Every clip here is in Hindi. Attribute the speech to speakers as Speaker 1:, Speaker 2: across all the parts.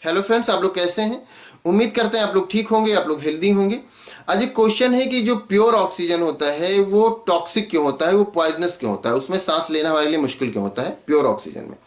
Speaker 1: हेलो फ्रेंड्स, आप लोग कैसे हैं? उम्मीद करते हैं आप लोग ठीक होंगे, आप लोग हेल्दी होंगे। आज एक क्वेश्चन है कि जो प्योर ऑक्सीजन होता है वो टॉक्सिक क्यों होता है, वो पॉइजनस क्यों होता है, उसमें सांस लेना हमारे लिए मुश्किल क्यों होता है प्योर ऑक्सीजन में।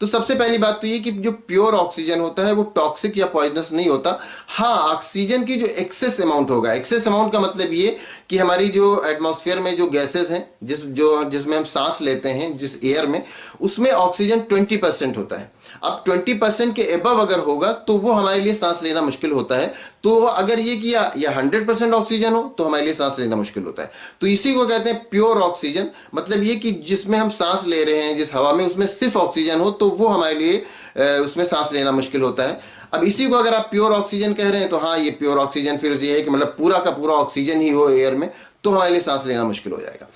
Speaker 1: तो सबसे पहली बात तो ये कि जो प्योर ऑक्सीजन होता है वो टॉक्सिक या पॉइजनस नहीं होता। हाँ, ऑक्सीजन की जो एक्सेस अमाउंट होगा, एक्सेस अमाउंट का मतलब ये कि हमारी जो एटमॉस्फेयर में जो गैसेस हैं जिसमें हम सांस लेते हैं, जिस एयर में, उसमें ऑक्सीजन 20% होता है। अब 20% के एबव अगर होगा तो वो हमारे लिए सांस लेना मुश्किल होता है। तो अगर ये किया या 100% ऑक्सीजन हो तो हमारे लिए सांस लेना मुश्किल होता है। तो इसी को कहते हैं प्योर ऑक्सीजन। मतलब ये कि जिसमें हम सांस ले रहे हैं, जिस हवा में, उसमें सिर्फ ऑक्सीजन हो तो वो हमारे लिए उसमें सांस लेना मुश्किल होता है। अब इसी को अगर आप प्योर ऑक्सीजन कह रहे हैं तो हाँ, ये प्योर ऑक्सीजन फिर ये है कि मतलब पूरा का पूरा ऑक्सीजन ही हो एयर में, तो हमारे लिए सांस लेना मुश्किल हो जाएगा।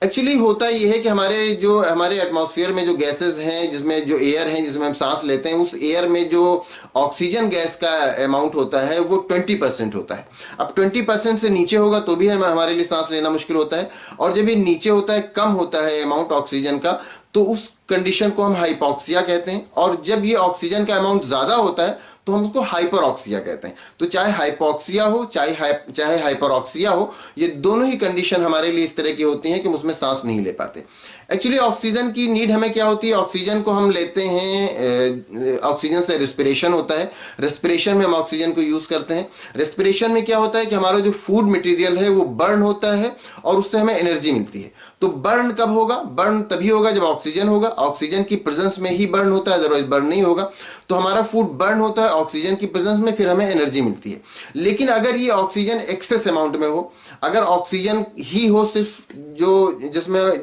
Speaker 1: एक्चुअली होता यह है कि हमारे एटमॉस्फेयर में जो गैसेस हैं, जिसमें जो एयर हैं जिसमें हम सांस लेते हैं, उस एयर में जो ऑक्सीजन गैस का अमाउंट होता है वो 20% होता है। अब 20% से नीचे होगा तो भी हमारे लिए सांस लेना मुश्किल होता है, और जब ये नीचे होता है, कम होता है अमाउंट ऑक्सीजन का, तो उस कंडीशन को हम हाइपोक्सिया कहते हैं। और जब ये ऑक्सीजन का अमाउंट ज़्यादा होता है तो हम उसको हाइपरऑक्सिया कहते हैं। तो चाहे हाइपोक्सिया हो चाहे हाइपरऑक्सिया हो, ये दोनों ही कंडीशन हमारे लिए इस तरह की होती हैं कि उसमें सांस नहीं ले पाते। एक्चुअली ऑक्सीजन की नीड हमें क्या होती है? ऑक्सीजन को हम लेते हैं, ऑक्सीजन से रेस्पिरेशन होता है, रेस्पिरेशन में हम ऑक्सीजन को यूज़ करते हैं। रेस्पिरेशन में क्या होता है कि हमारा जो फूड मटेरियल है वो बर्न होता है और उससे हमें एनर्जी मिलती है। तो बर्न कब होगा? बर्न तभी होगा जब ऑक्सीजन होगा। ऑक्सीजन की प्रेजेंस में ही बर्न होता है, अदरवाइज बर्न नहीं होगा। तो हमारा फूड बर्न होता है ऑक्सीजन की प्रेजेंस में, फिर हमें एनर्जी मिलती है। लेकिन अगर ये ऑक्सीजन एक्सेस अमाउंट में हो, अगर ऑक्सीजन ही हो सिर्फ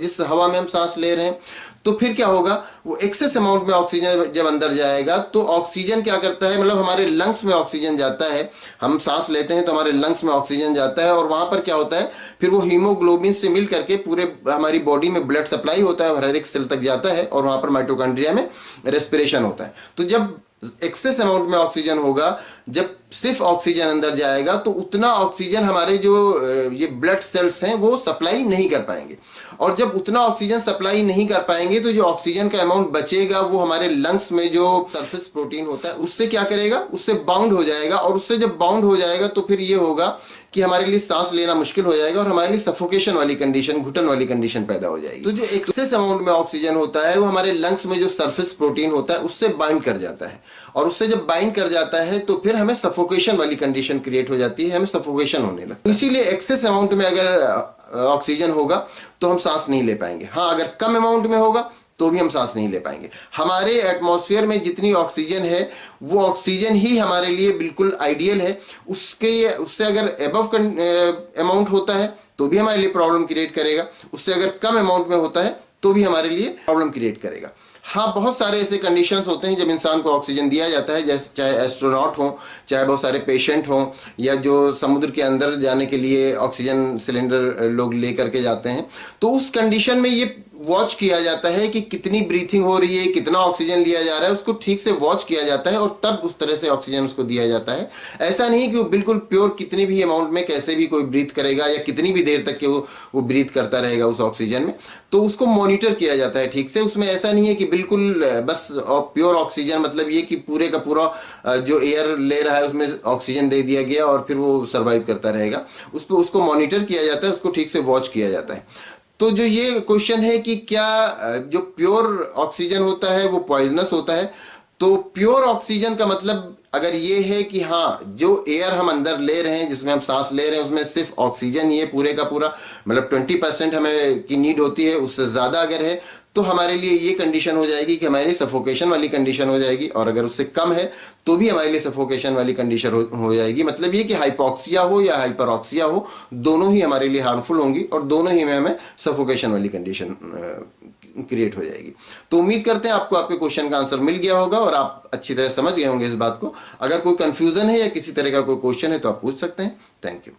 Speaker 1: जिस हवा में हम सांस ले रहे हैं, तो फिर क्या होगा? वो एक्सेस अमाउंट में ऑक्सीजन जब अंदर जाएगा तो ऑक्सीजन क्या करता है, मतलब हमारे लंग्स में ऑक्सीजन जाता है। हम सांस लेते हैं तो हमारे लंग्स में ऑक्सीजन जाता है, और वहां पर क्या होता है, फिर वो हीमोग्लोबिन से मिल करके पूरे हमारी बॉडी में ब्लड सप्लाई होता है और हर एक सेल तक जाता है, और वहां पर माइटोकॉन्ड्रिया में रेस्पिरेशन होता है। तो जब एक्सेस अमाउंट में ऑक्सीजन होगा, जब सिर्फ ऑक्सीजन अंदर जाएगा, तो उतना ऑक्सीजन हमारे जो ये ब्लड सेल्स हैं वो सप्लाई नहीं कर पाएंगे। और जब उतना ऑक्सीजन सप्लाई नहीं कर पाएंगे तो जो ऑक्सीजन का अमाउंट बचेगा वो हमारे लंग्स में जो सरफेस प्रोटीन होता है उससे क्या करेगा? उससे बाउंड हो जाएगा। और उससे जब बाउंड हो जाएगा तो फिर ये होगा कि हमारे लिए सांस लेना मुश्किल हो जाएगा और हमारे लिए सफोकेशन वाली कंडीशन, घुटन वाली कंडीशन पैदा हो जाएगी। तो जो एक्सेस अमाउंट में ऑक्सीजन होता है वो हमारे लंग्स में जो सरफेस प्रोटीन होता है उससे बाइंड कर जाता है, और उससे जब बाइंड कर जाता है तो फिर हमें सफोकेशन वाली कंडीशन क्रिएट हो जाती है, हमें सफोकेशन होने लगता है। इसीलिए एक्सेस अमाउंट में अगर ऑक्सीजन होगा तो हम सांस नहीं ले पाएंगे। हाँ, अगर कम अमाउंट में होगा तो भी हम सांस नहीं ले पाएंगे। हमारे एटमॉस्फेयर में जितनी ऑक्सीजन है वो ऑक्सीजन ही हमारे लिए बिल्कुल आइडियल है। उससे अगर एबव अमाउंट होता है तो भी हमारे लिए प्रॉब्लम क्रिएट करेगा, उससे अगर कम अमाउंट में होता है तो भी हमारे लिए प्रॉब्लम क्रिएट करेगा। हाँ, बहुत सारे ऐसे कंडीशंस होते हैं जब इंसान को ऑक्सीजन दिया जाता है, जैसे चाहे एस्ट्रोनॉट हो, चाहे बहुत सारे पेशेंट हों, या जो समुद्र के अंदर जाने के लिए ऑक्सीजन सिलेंडर लोग ले करके जाते हैं। तो उस कंडीशन में ये वॉच किया जाता है कि कितनी ब्रीथिंग हो रही है, कितना ऑक्सीजन लिया जा रहा है, उसको ठीक से वॉच किया जाता है और तब उस तरह से ऑक्सीजन उसको दिया जाता है। ऐसा नहीं कि वो बिल्कुल प्योर कितनी भी अमाउंट में कैसे भी कोई ब्रीथ करेगा या कितनी भी देर तक के वो ब्रीथ करता रहेगा उस ऑक्सीजन में। तो उसको मॉनिटर किया जाता है ठीक से। उसमें ऐसा नहीं है कि बिल्कुल बस प्योर ऑक्सीजन, मतलब ये कि पूरे का पूरा जो एयर ले रहा है उसमें ऑक्सीजन दे दिया गया और फिर वो सर्वाइव करता रहेगा। उसको मॉनिटर किया जाता है, उसको ठीक से वॉच किया जाता है। तो जो ये क्वेश्चन है कि क्या जो प्योर ऑक्सीजन होता है वो पॉइजनस होता है, तो प्योर ऑक्सीजन का मतलब अगर ये है कि हाँ, जो एयर हम अंदर ले रहे हैं, जिसमें हम सांस ले रहे हैं, उसमें सिर्फ ऑक्सीजन ही है पूरे का पूरा, मतलब 20% हमें की नीड होती है, उससे ज़्यादा अगर है तो हमारे लिए ये कंडीशन हो जाएगी कि हमारे लिए सफोकेशन वाली कंडीशन हो जाएगी। और अगर उससे कम है तो भी हमारे लिए सफोकेशन वाली कंडीशन हो जाएगी। मतलब ये कि हाइपोक्सिया हो या हाइपरऑक्सिया हो, दोनों ही हमारे लिए हार्मफुल होंगी और दोनों ही में हमें सफोकेशन वाली कंडीशन क्रिएट हो जाएगी। तो उम्मीद करते हैं आपको आपके क्वेश्चन का आंसर मिल गया होगा और आप अच्छी तरह समझ गए होंगे इस बात को। अगर कोई कंफ्यूजन है या किसी तरह का कोई क्वेश्चन है तो आप पूछ सकते हैं। Thank you.